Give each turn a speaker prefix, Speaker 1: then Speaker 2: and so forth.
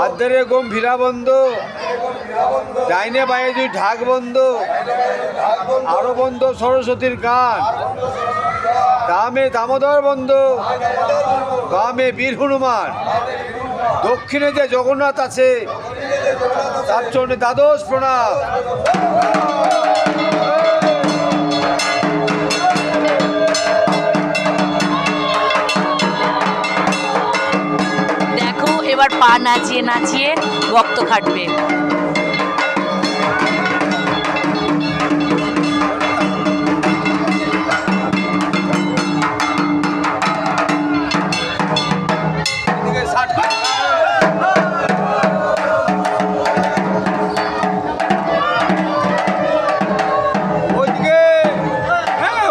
Speaker 1: আদ্ধারে গম্ভীরা বন্ধ, ডাইনে বাইরে দুই ঢাক বন্ধ, আরো বন্ধ সরস্বতীর গান, দামে দামোদর বন্ধ, বামে বীর হনুমান, দক্ষিণে যে জগন্নাথ আছে তার জন্য দ্বাদশ প্রণাম।
Speaker 2: দেখো এবার পা নাচিয়ে নাচিয়ে ভক্ত খাটবে।
Speaker 3: হ্যাঁ